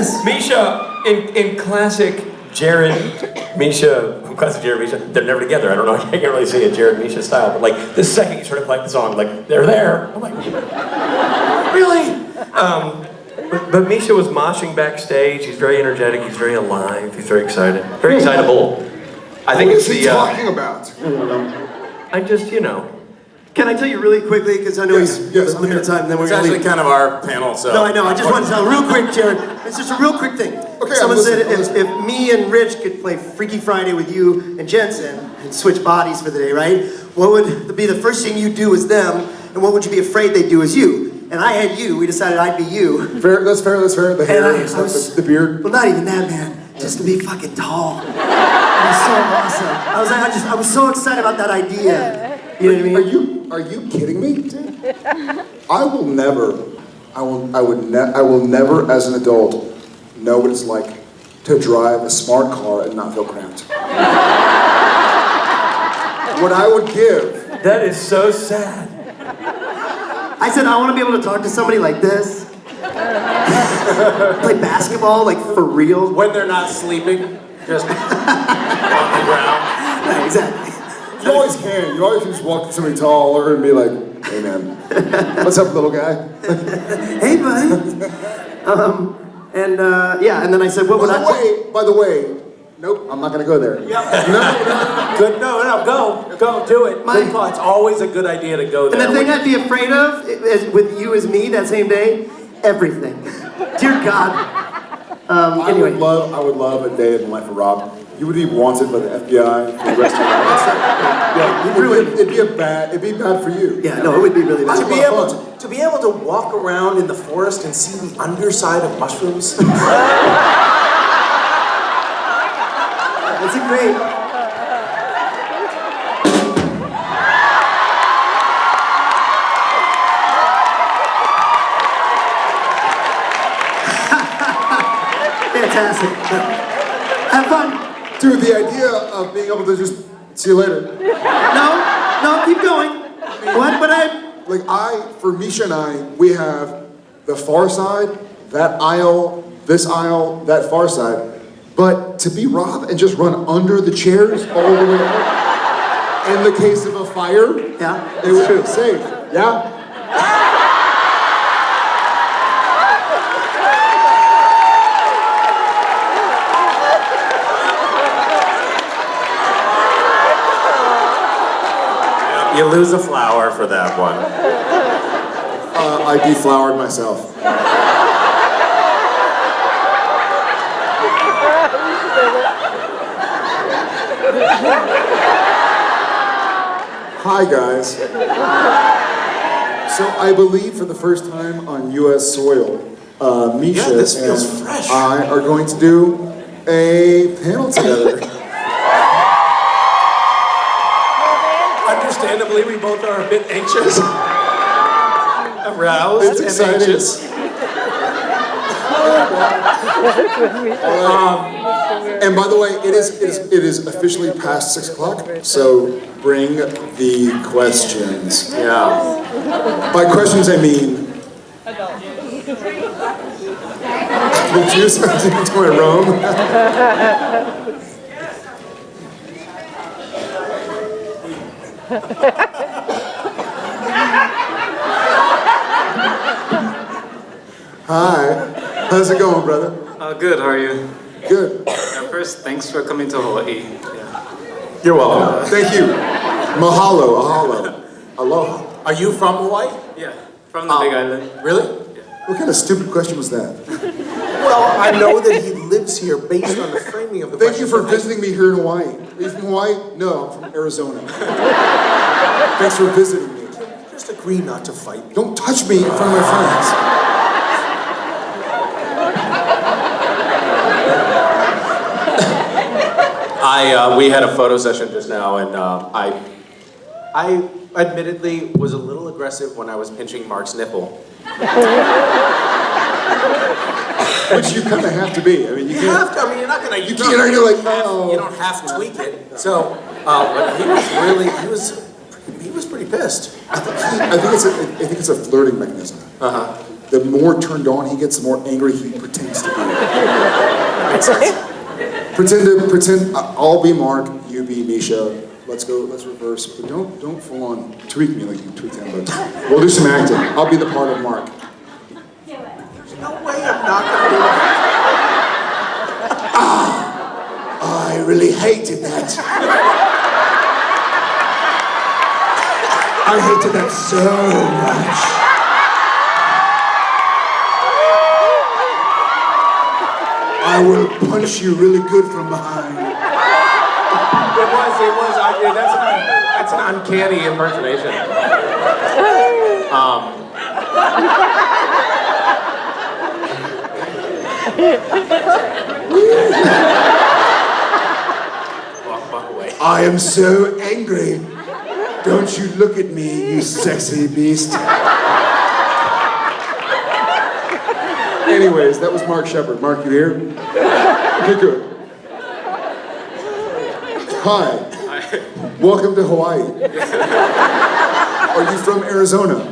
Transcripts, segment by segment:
Yes. Misha, in classic Jared, Misha, they're never together. I don't know, I can't really say a Jared Misha style, but like the second you started playing the song, like, they're there. I'm like, really? But Misha was moshing backstage. He's very energetic, he's very alive, he's very excited. Very excitable. I think it's the talking about? I just, you know. Can I tell you really quickly, because I know he's limited time, and then we're It's going to actually leave. kind of our panel, so. No, I know, I just want to tell real quick, Jared. It's just a real quick thing. Okay, Someone I'm said listening. if me and Rich could play Freaky Friday with you and Jensen and switch bodies for the day, right? What would be the first thing you'd do as them, and what would you be afraid they'd do as you? And I had you, we decided I'd be you. Fair, that's fair, that's fair. The hair, And and stuff, the beard. Well, not even that, man. Just to be fucking tall. It was so awesome. I was so excited about that idea. You know what I mean? Are you kidding me, dude? I will never, I will never as an adult know what it's like to drive a smart car and not feel cramped. What I would give. That is so sad. I said I want to be able to talk to somebody like this. Play basketball, like for real. When they're not sleeping, just on the ground. Yeah, exactly. You always can. You always can just walk to somebody tall or and be like, hey man, what's up, little guy? Hey, buddy. Yeah, and then I said, what would I... By the way, nope, I'm not gonna go there. Yep. No, go, do it. Good call. It's always a good idea to go there. And the thing I'd be afraid of, with you as me that same day, everything. Dear God. Anyway. I would love a day in the life of Rob. You would be wanted by the FBI for the rest of your life. Yeah, it'd be bad for you. Yeah, no, it would be really bad. To be able to walk around in the forest and see the underside of mushrooms. That's a great... Fantastic. Have fun. Dude, the idea of being able to just see you later. No, keep going. For Misha and I, we have the far side, that aisle, this aisle, that far side. But to be Rob and just run under the chairs all the way up, in the case of a fire, Yeah, it would be safe. Yeah? You lose a flower for that one. I deflowered myself. Hi, guys. So I believe for the first time on U.S. soil, Misha this feels and fresh. I are going to do a panel together. Understandably, we both are a bit anxious. Aroused It's and exciting. anxious. And by the way, it is officially past 6 o'clock, so bring the questions. Yeah. By questions, I mean... the juice into my Rome. Hi. How's it going, brother? Good, how are you? Good. First, thanks for coming to Hawaii. Yeah. You're welcome. Thank you. Mahalo, ahalo. Aloha. Are you from Hawaii? Yeah, from the Big Island. Really? What kind of stupid question was that? Well, I know that he lives here based on the framing of the Thank you for question. visiting me here in Hawaii. Are you from Hawaii? No, I'm from Arizona. Thanks for visiting me. Just agree not to fight. Don't touch me in front of my friends. We had a photo session just now, and I admittedly was a little aggressive when I was pinching Mark's nipple. Which you kind of have to be. I mean, you You can't. have to. I mean, you're not gonna. You You're like, oh. You don't half tweak it. So, but he was really. He was pretty pissed. I think it's a flirting mechanism. the more turned on he gets, the more angry he pretends to be. Makes sense. Pretend. I'll be Mark, you be Misha. Let's reverse. But don't full on tweak me like you tweaked him. But we'll do some acting. I'll be the part of Mark. There's no way I'm not gonna do it. I really hated that. I hated that so much. I will punch you really good from behind. It was. That's an uncanny impersonation. Walk away. I am so angry. Don't you look at me, you sexy beast. Anyways, that was Mark Shepard. Mark, you here? Okay, good. Hi. Welcome to Hawaii. Are you from Arizona?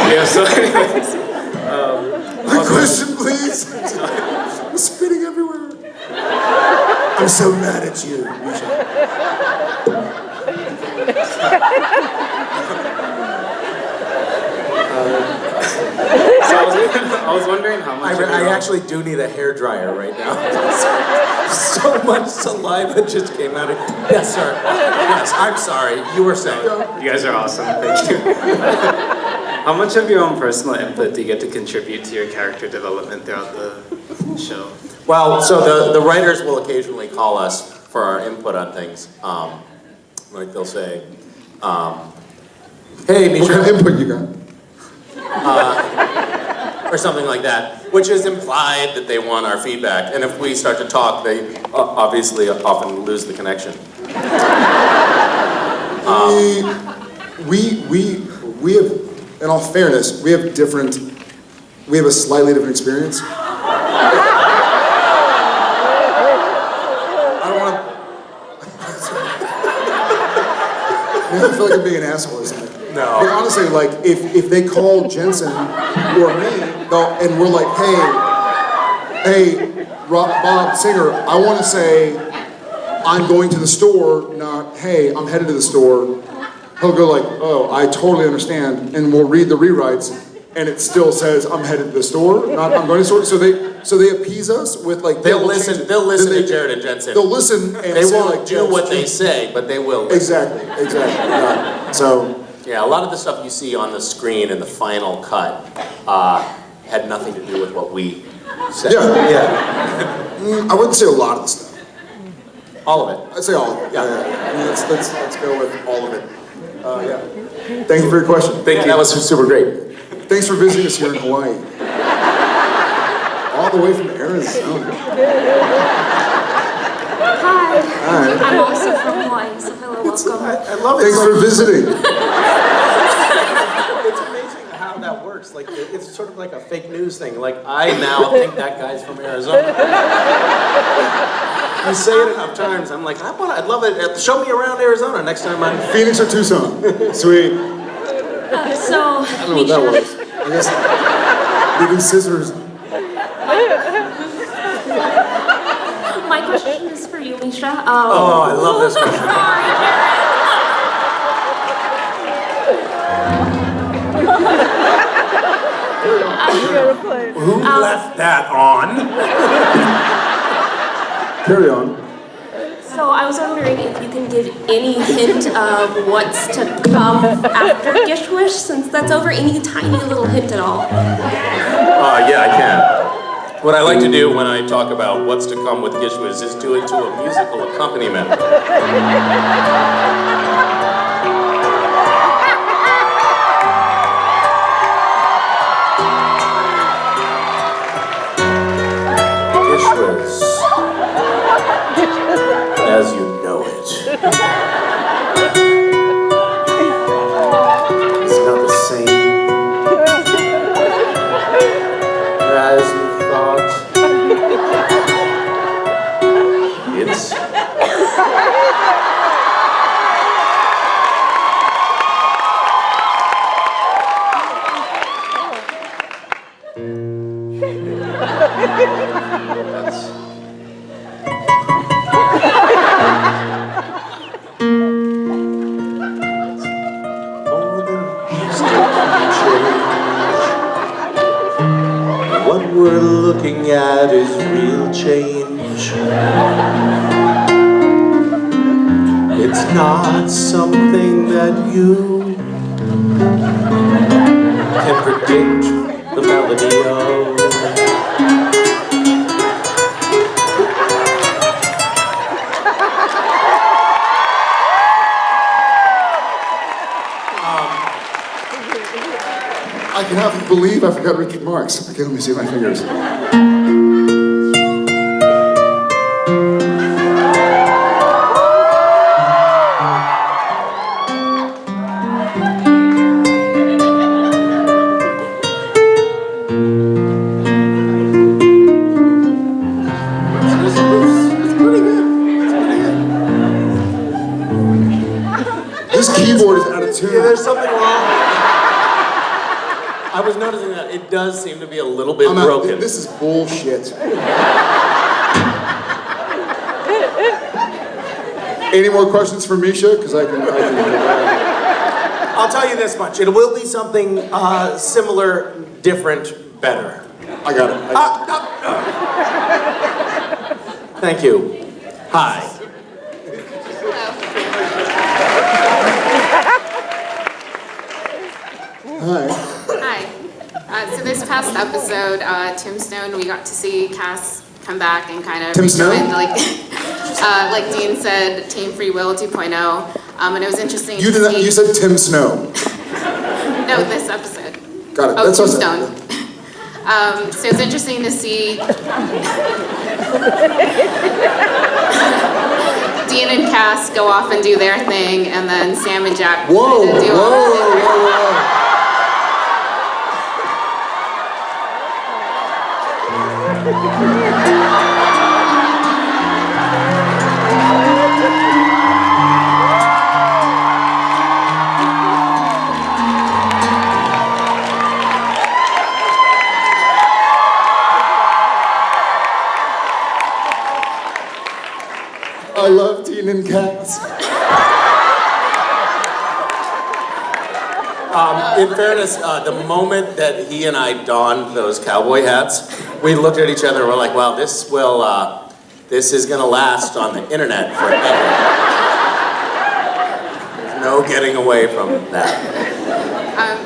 Yeah, so anyways, My question, please. I'm spitting everywhere. I'm so mad at you, Misha. so I was wondering how much. I actually do need a hairdryer right now. So much saliva just came out of. Yes, sir. Yes, I'm sorry. You were saying. You guys are awesome. Thank you. How much of your own personal input do you get to contribute to your character development throughout the show? Well, so the writers will occasionally call us for our input on things. Like they'll say, "Hey, What Misha," kind of input you got? or something like that, which is implied that they want our feedback. And if we start to talk, they obviously often lose the connection. We have, in all fairness, we have a slightly different experience. I don't want to. I feel like I'm being an asshole or something. No. But honestly, like, if they call Jensen or me, and we're like, hey, Bob Singer, I want to say, I'm going to the store, not, hey, I'm headed to the store. He'll go like, oh, I totally understand, and we'll read the rewrites, and it still says, I'm headed to the store, not I'm going to the store. So they appease us with like, They'll we'll listen. change it. They'll listen Then to Jared and Jensen. They'll listen and They say, won't like, do what they say, but they will. Listen. Exactly. Yeah. So. Yeah, a lot of the stuff you see on the screen in the final cut had nothing to do with what we said. Yeah. I wouldn't say a lot of the stuff. All of it. I'd say all of it. Yeah. I mean, let's go with all of it. Yeah. Thank you for your question. Thank you. That was super great. Thanks for visiting us here in Hawaii. All the way from Arizona. Hi. Hi. I'm also from Hawaii, so hello, welcome. I love it. Thanks for visiting. It's amazing how that works. Like, it's sort of like a fake news thing. Like, I now think that guy's from Arizona. You say it enough times, I'm like, I'd love it. Show me around Arizona next time I'm. Phoenix or Tucson? Sweet. So, I don't know what that was. I guess maybe scissors. my question is for you, Misha. Oh, I love this question. Sorry, Jared. Who left that on? Carry on. So I was wondering if you can give any hint of what's to come after Gish Wish, since that's over. Any tiny little hint at all? Yeah, I can. What I like to do when I talk about what's to come with Gishwiz is do it to a musical accompaniment. Gishwiz, as you know it, it's not the same as you thought. It's will change. It's not something that you can predict the melody of. I cannot believe I forgot Richard Marx. Okay, let me see my fingers. This keyboard is out of tune. Yeah, there's something wrong. I was noticing that it does seem to be a little bit broken. This is bullshit. Any more questions for Misha? Because I can I'll tell you this much. It will be something similar, different, better. I got it. Thank you. Hi. Hi. Hi. So this past episode, Tombstone, we got to see Cass come back and kind of Tombstone? like Dean said, Team Free Will 2.0, and it was interesting You to did not, see. you said Tim Snow. No, this episode. Got it. Oh, That's awesome. Tombstone. So it's interesting to see Dean and Cass go off and do their thing, and then Sam and Jack Whoa, kind of do whoa. I love Dean and Cass. In fairness, the moment that he and I donned those cowboy hats, we looked at each other and we're like, wow, this is gonna last on the internet forever. There's no getting away from that.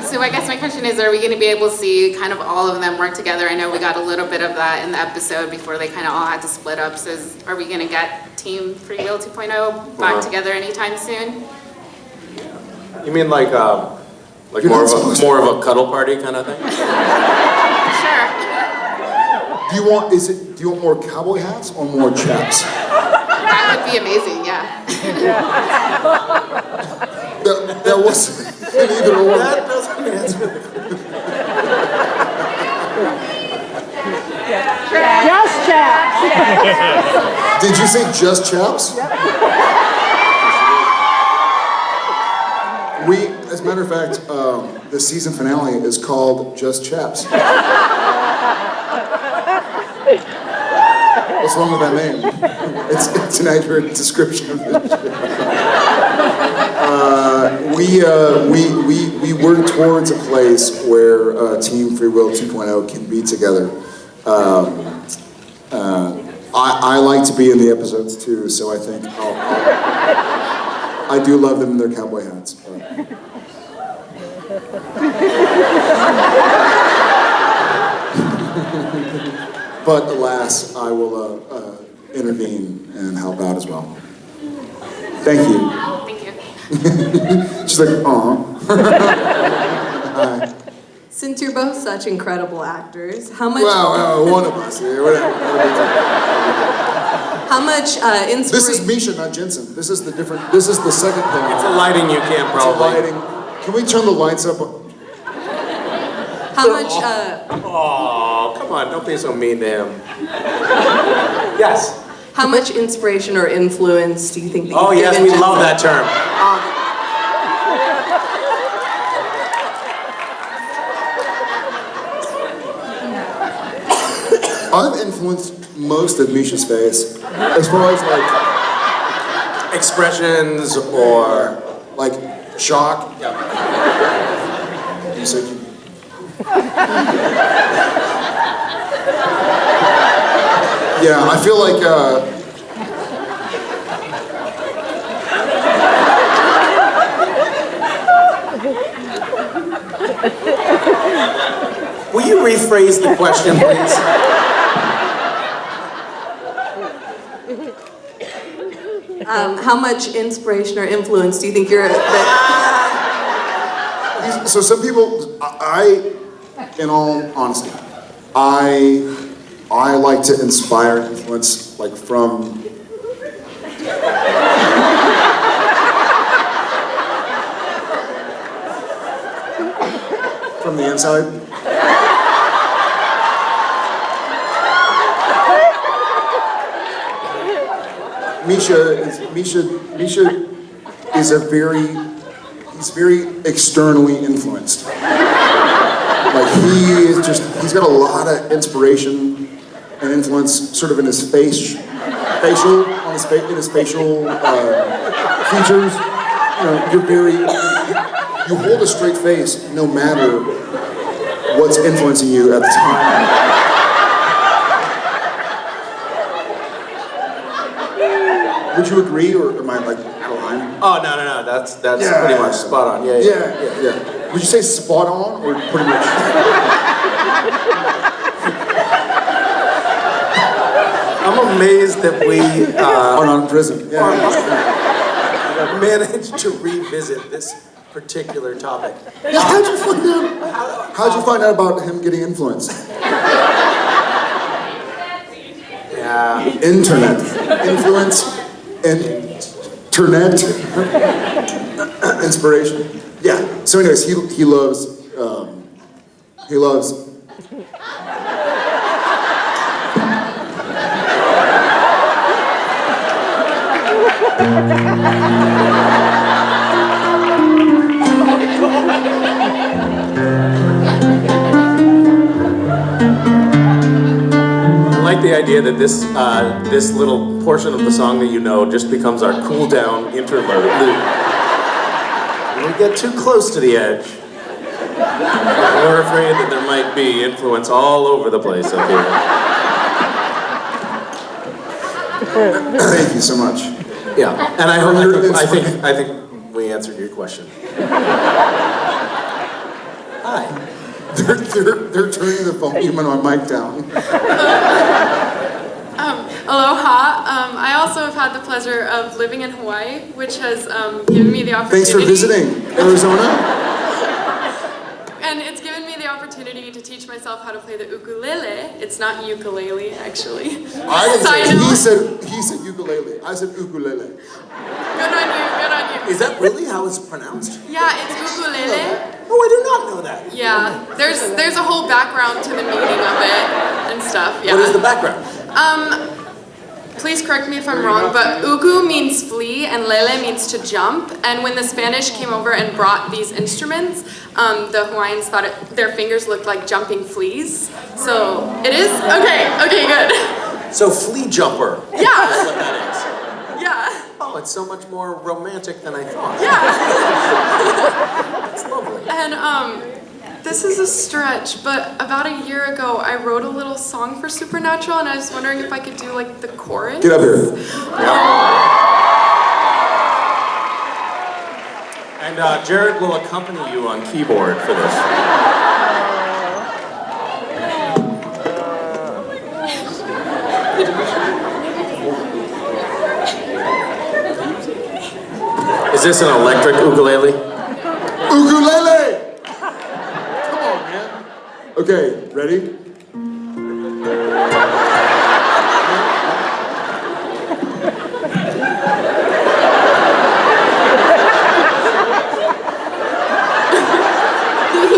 So I guess my question is, are we going to be able to see kind of all of them work together? I know we got a little bit of that in the episode before they kind of all had to split up. So are we going to get Team Free Will 2.0 back together anytime soon? You mean like You're not supposed to. more of a cuddle party kind of thing? Sure. Do you want more cowboy hats or more chaps? That would be amazing, yeah. That was either or. That doesn't answer the Just chaps. Did you say just chaps? As a matter of fact, the season finale is called Just Chaps. What's wrong with that name? It's an accurate description of the show. We work towards a place where Team Free Will 2.0 can be together. I like to be in the episodes too, so I think I do love them in their cowboy hats. But alas, I will intervene and help out as well. Thank you. Thank you. She's like, aw. Since you're both such incredible actors, how much Wow, one of us. Yeah, whatever. how much This is inspiration? Misha, not Jensen. This is the second panel. It's a lighting you can't It's a probably. lighting. Can we turn the lights up? How much? Oh, come on, don't be so mean to him. Yes. How much inspiration or influence do you think that you've Oh yes, given we love Jensen? that term. I've influenced most of Misha's face, as far as like Expressions or like shock. You said you. Yeah, I feel like Will you rephrase the question, please? How much inspiration or influence do you think you're that? so some people, in all honesty, I like to inspire, influence, like from the inside. Misha is he's very externally influenced. Like he's got a lot of inspiration and influence sort of in his facial features. You know, you hold a straight face no matter what's influencing you at the time. Would you agree, or am I like out of line? Oh, no. That's pretty much spot on. Yeah. Would you say spot on, or pretty much? I'm amazed that we Or on prison. Yeah. managed to revisit this particular topic. How'd you find out about him getting influenced? Yeah. Internet. Influence. Internet. Inspiration. Yeah. So anyways, he loves I like the idea that this little portion of the song that you know just becomes our cool down interlude. When we get too close to the edge, we're afraid that there might be influence all over the place up here. Thank you so much. Yeah, and I think we answered your question. Hi. They're turning the volume on my mic down. Aloha. I also have had the pleasure of living in Hawaii, which has given me the opportunity. Thanks for visiting Arizona. And it's given me the opportunity to teach myself how to play the ukulele. It's not ukulele, actually. I didn't Side say, note. he said ukulele. I said ukulele. Good on you. Is that really how it's pronounced? Yeah, it's ukulele. Oh, I did not know that. Yeah, there's a whole background to the meaning of it and stuff. Yeah. What is the background? Please correct me if I'm wrong, but uku means flee and lele means to jump. And when the Spanish came over and brought these instruments, the Hawaiians thought their fingers looked like jumping fleas. So it is? Okay, good. So flea jumper. Yeah. Is what that is. Yeah. Oh, it's so much more romantic than I thought. Yeah. It's lovely. And this is a stretch, but about a year ago, I wrote a little song for Supernatural, and I was wondering if I could do like the chorus. Get up here. And Jared will accompany you on keyboard for this. Is this an electric ukulele? Ukulele! Come on, man. Okay, ready? He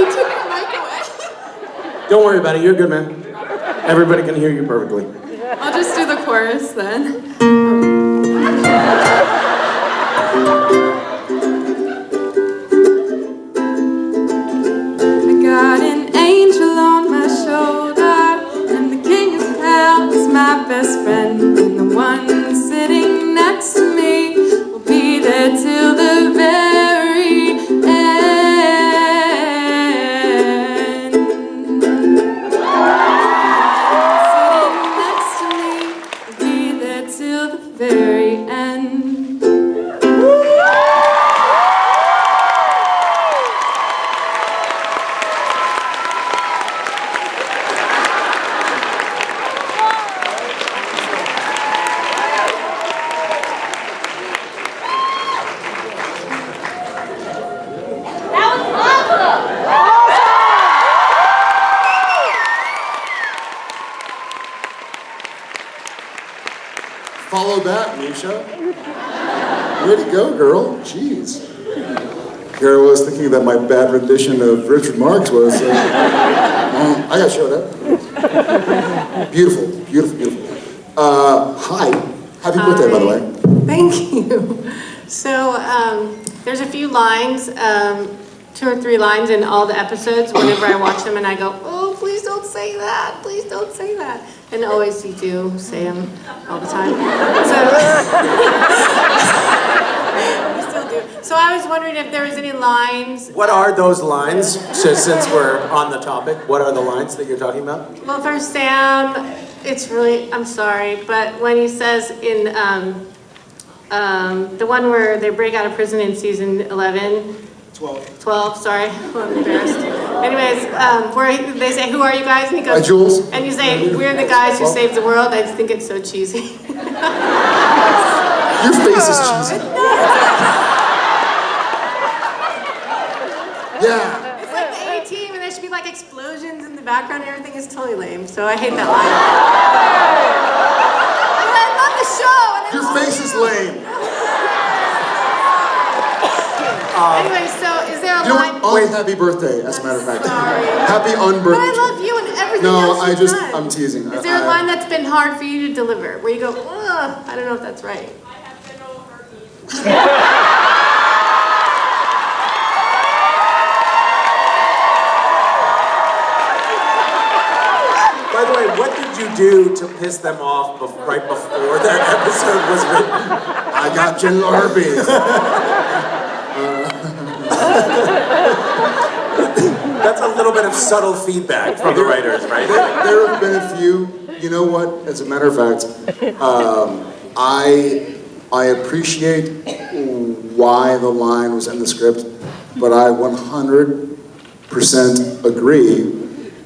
took the mic away. Don't worry about it, you're good, man. Everybody can hear you perfectly. I'll just do the chorus then. I got an angel on my shoulder, and the king of hell is my best friend, and the one sitting next to me will be there till the very end. Sitting next to me very end. Follow that, Misha. Way to go, girl. Jeez. Here I was thinking that my bad rendition of Richard Marx was, I got showed up. Beautiful, beautiful, beautiful. Hi. Happy birthday, by the way. Thank you. So, there's a few lines, 2 or 3 lines in all the episodes whenever I watch them and I go, oh, please don't say that, please don't say that. And always you do say them all the time. So, you still do. So I was wondering if there was any lines. What are those lines? So since we're on the topic, what are the lines that you're talking about? Well, for Sam, it's really, I'm sorry, but when he says in the one where they break out of prison in season 11, 12, sorry, I'm embarrassed. Anyways, where they say, who are you guys? And he goes, Hi, Jules. and you say, we're the guys who saved the world. I just think it's so cheesy. Your face is cheesy. Yeah. It's like the A-Team, and there should be like explosions in the background, and everything is totally lame. So I hate that line. But I love the show. And I Your love face is you. lame. Anyway, so is there a You know line? what? Happy birthday, as a matter of fact. Sorry. Happy But I unbirthday. love you and everything No, else you've done. I'm teasing. Is there a line that's been hard for you to deliver, where you go, ugh, I don't know if that's right? By the way, what did you do to piss them off right before that episode was written? I got you herpes. That's a little bit of subtle feedback from the writers, right? There have been a few. You know what? As a matter of fact, I appreciate why the line was in the script, but I 100% agree.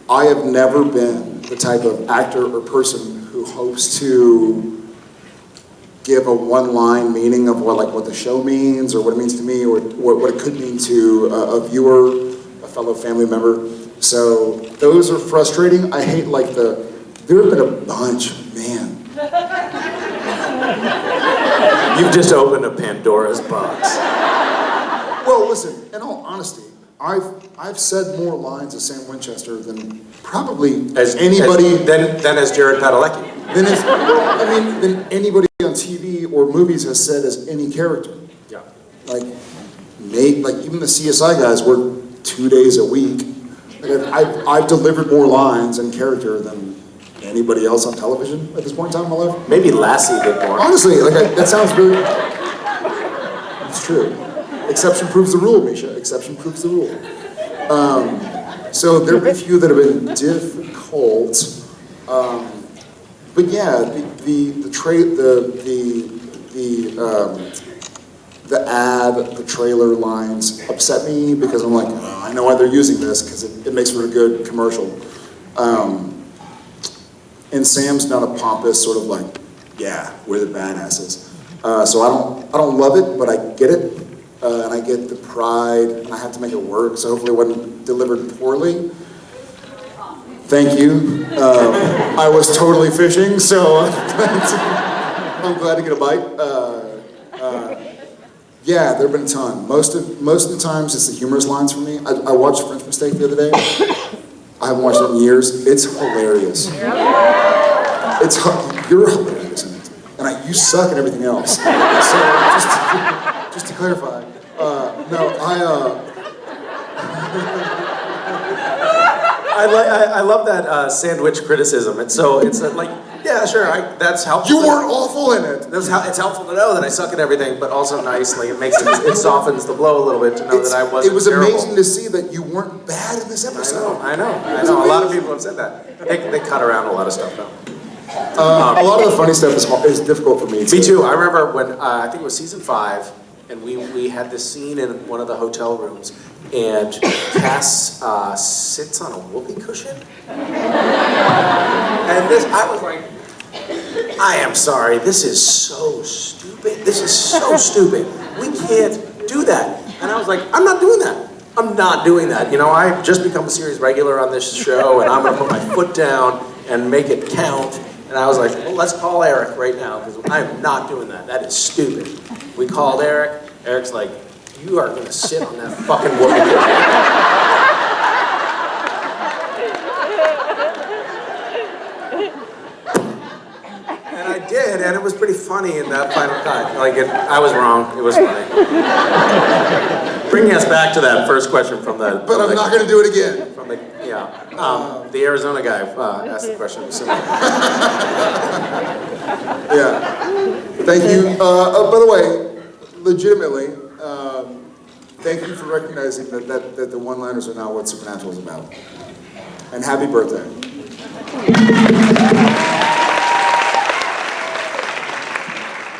I have never been the type of actor or person who hopes to give a one-line meaning of what the show means, or what it means to me, or what it could mean to a viewer, a fellow family member. So those are frustrating. I hate there have been a bunch, man. You've just opened a Pandora's box. Well, listen, in all honesty, I've said more lines as Sam Winchester than probably anybody Than as Jared Padalecki. than anybody on TV or movies has said as any character. Yeah. Even the CSI guys work 2 days a week. I've delivered more lines and character than anybody else on television at this point in time in my life. Maybe Lassie did more. Honestly, that sounds very. It's true. Exception proves the rule, Misha. Exception proves the rule. So there have been a few that have been difficult. But yeah, the ad, the trailer lines upset me because I'm like, oh, I know why they're using this because it makes for a good commercial. And Sam's not a pompous sort of yeah, we're the badasses. So I don't love it, but I get it. And I get the pride, and I have to make it work, so hopefully it wasn't delivered poorly. Thank you. I was totally fishing, so I'm glad to get a bite. Yeah, there have been a ton. Most of the times, it's the humorous lines for me. I watched French Mistake the other day. I haven't watched it in years. It's hilarious. You're hilarious in it, and you suck at everything else. So just to clarify, I love that sandwich criticism. It's yeah, sure, that's helpful. You weren't awful in it. It's helpful to know that I suck at everything, but also nice. It softens the blow a little bit to know that I wasn't It was terrible. amazing to see that you weren't bad in this episode. I know. A lot of people have said that. They cut around a lot of stuff though. A lot of the funny stuff is difficult for me. Me too. I remember when, I think it was season 5, and we had this scene in one of the hotel rooms, and Cass sits on a whoopee cushion. And I was like, I am sorry, this is so stupid. This is so stupid. We can't do that. And I was like, I'm not doing that. I'm not doing that. You know, I've just become a series regular on this show, and I'm gonna put my foot down and make it count. And I was like, well, let's call Eric right now, because I'm not doing that. That is stupid. We called Eric. Eric's like, you are gonna sit on that fucking whoopee cushion. And I did, and it was pretty funny in that final cut. Like, I was wrong. It was funny. Bringing us back to that first question from the... But I'm not gonna do it again. From the, yeah. The Arizona guy asked the question. Yeah. Thank you. By the way, legitimately, thank you for recognizing that the one-liners are not what Supernatural is about. And happy birthday.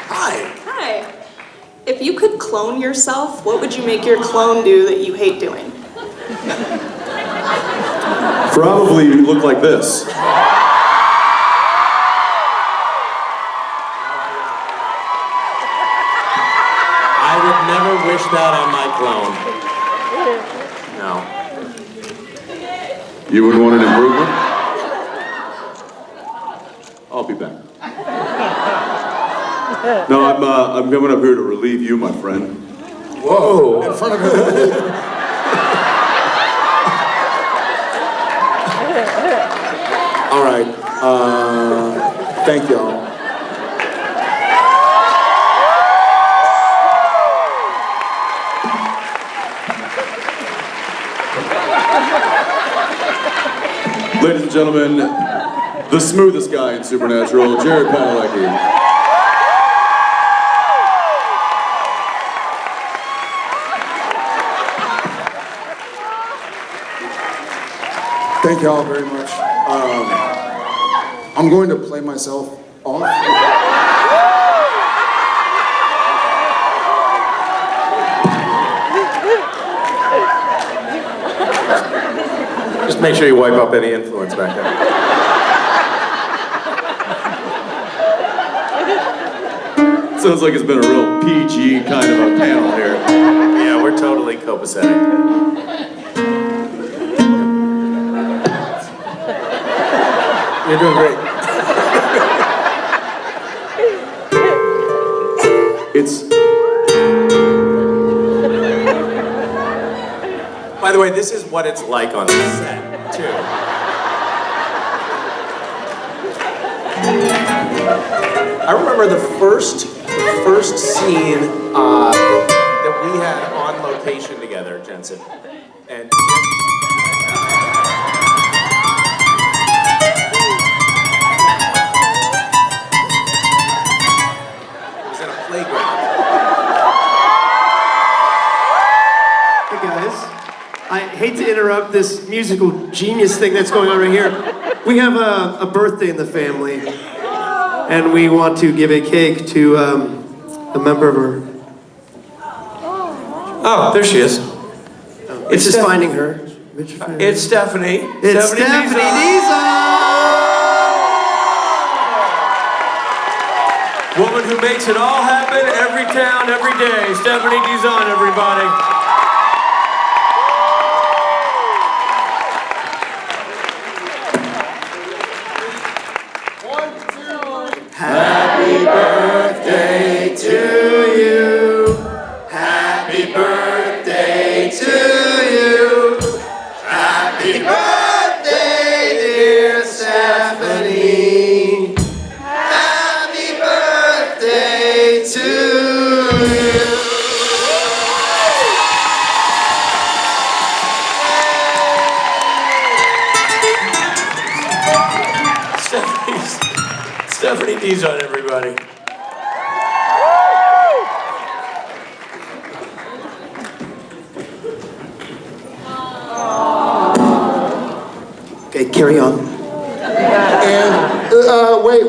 Hi. Hi. If you could clone yourself, what would you make your clone do that you hate doing? Probably look like this. I would never wish that on my clone. No. You would want an improvement? I'll be back. No, I'm coming up here to relieve you, my friend. Whoa. In front of me. All right. Thank y'all. Ladies and gentlemen, the smoothest guy in Supernatural, Jared Padalecki. Thank y'all very much. I'm going to play myself off. Just make sure you wipe up any influence back there. Sounds like it's been a real PG kind of a panel here. Yeah, we're totally copacetic. You're doing great. It's... By the way, this is what it's like on the set, too. I remember the first scene that we had on location together, Jensen. And it was in a playground. Hey guys, I hate to interrupt this musical genius thing that's going on right here. We have a birthday in the family, and we want to give a cake to a member of our... Oh, there she is. It's just finding her. It's Stephanie. It's Stephanie Dizon! Woman who makes it all happen every town, every day. Stephanie Dizon, everybody. Happy birthday to you. Happy birthday to you. Happy birthday, dear Stephanie. Happy birthday to you. Stephanie Dizon, everybody. Okay, carry on. And Wait.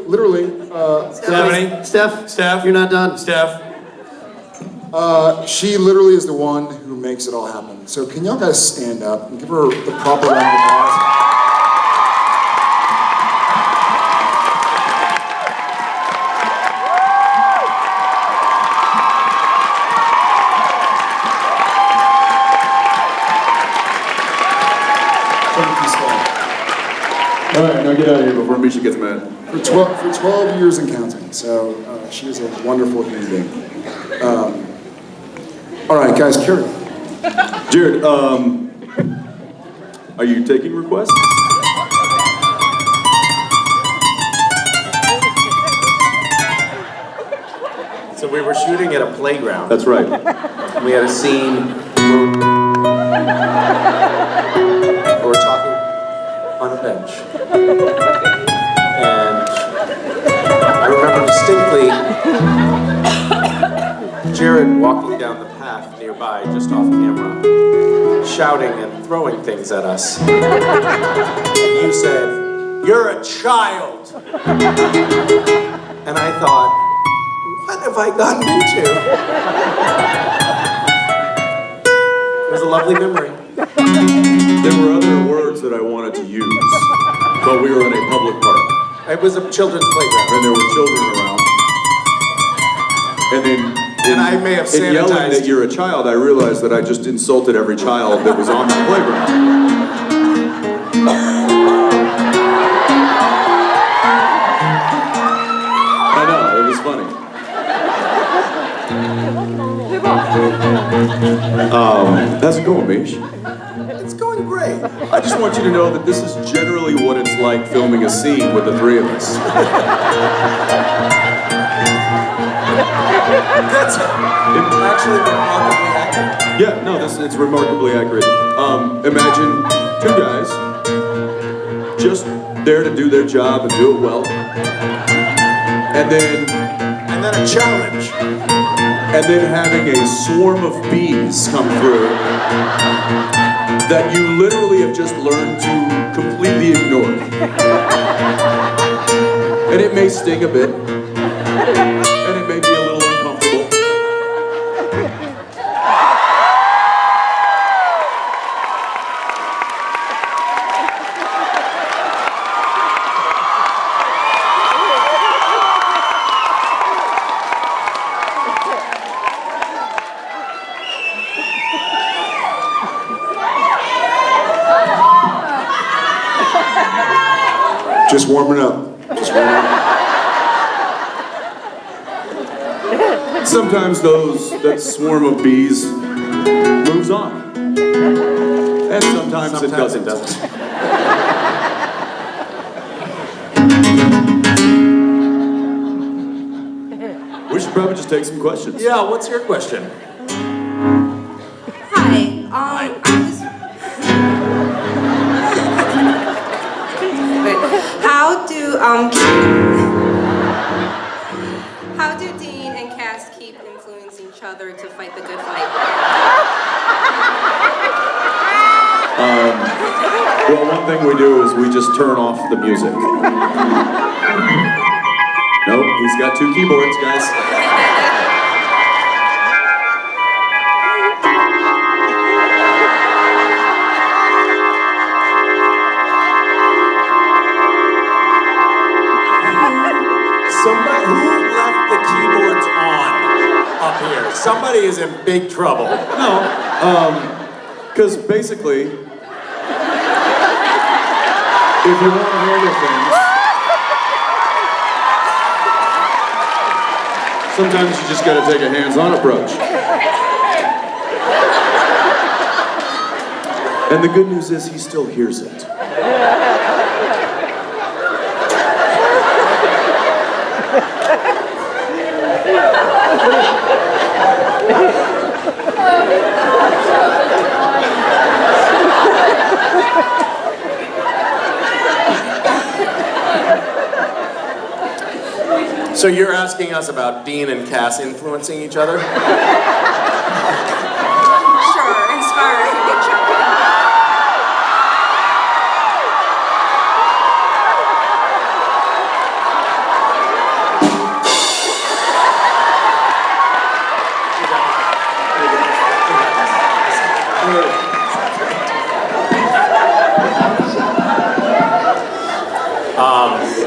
Literally. Stephanie? Steph, you're not done. Steph? She literally is the one who makes it all happen. So can y'all guys stand up and give her the proper round of applause? Thank you, Steph. All right, now get out of here before Misha gets mad. For 12 years and counting. So she is a wonderful human being. All right, guys, carry on. Jared, are you taking requests? So we were shooting at a playground. That's right. We had a scene where we're talking on a bench. And I remember distinctly Jared walking down the path nearby, just off camera, shouting and throwing things at us. And you said, "You're a child." And I thought, what have I gotten into? It was a lovely memory. There were other words that I wanted to use, but we were in a public park, It was a children's playground. and there were children around. And then, And I may have in yelling sanitized. that you're a child, I realized that I just insulted every child that was on that playground. I know, it was funny. How's it going, Mish? It's going great. I just want you to know that this is generally what it's like filming a scene with the three of us. That's actually remarkably accurate. Yeah, no, it's remarkably accurate. Imagine two guys just there to do their job and do it well. And then A challenge. and then having a swarm of bees come through that you literally have just learned to completely ignore. And it may sting a bit, and it may be a little uncomfortable. Just warming up. Just warming up. Sometimes that swarm of bees moves on. And sometimes it doesn't. We should probably just take some questions. Yeah, what's your question? Hi. How do Dean and Cass keep influencing each other to fight the good fight? Well, one thing we do is we just turn off the music. Nope, he's got two keyboards, guys. Somebody who left the keyboards on up here? Somebody is in big trouble. No, because basically, if you want to handle things, sometimes you just got to take a hands-on approach. And the good news is he still hears it. So you're asking us about Dean and Cass influencing each other? Sure, inspiring each other.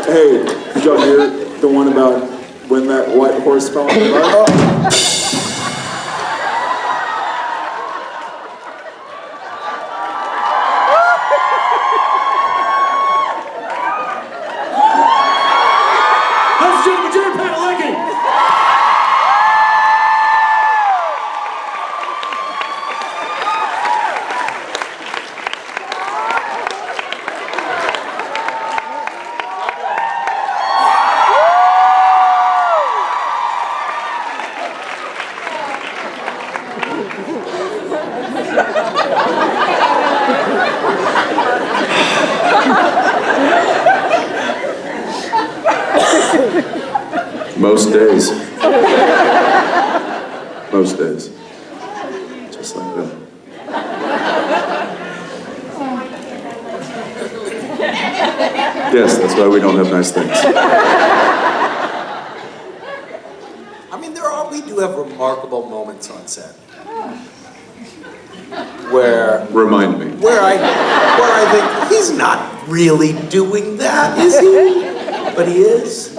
Hey, did y'all hear the one about when that white horse fell in the mud? Ladies and gentlemen, Jared Padalecki! Most days. Most days. Just like that. Yes, that's why we don't have nice things. I mean, we do have remarkable moments on set. Where Remind me. where I think he's not really doing that, is he? But he is.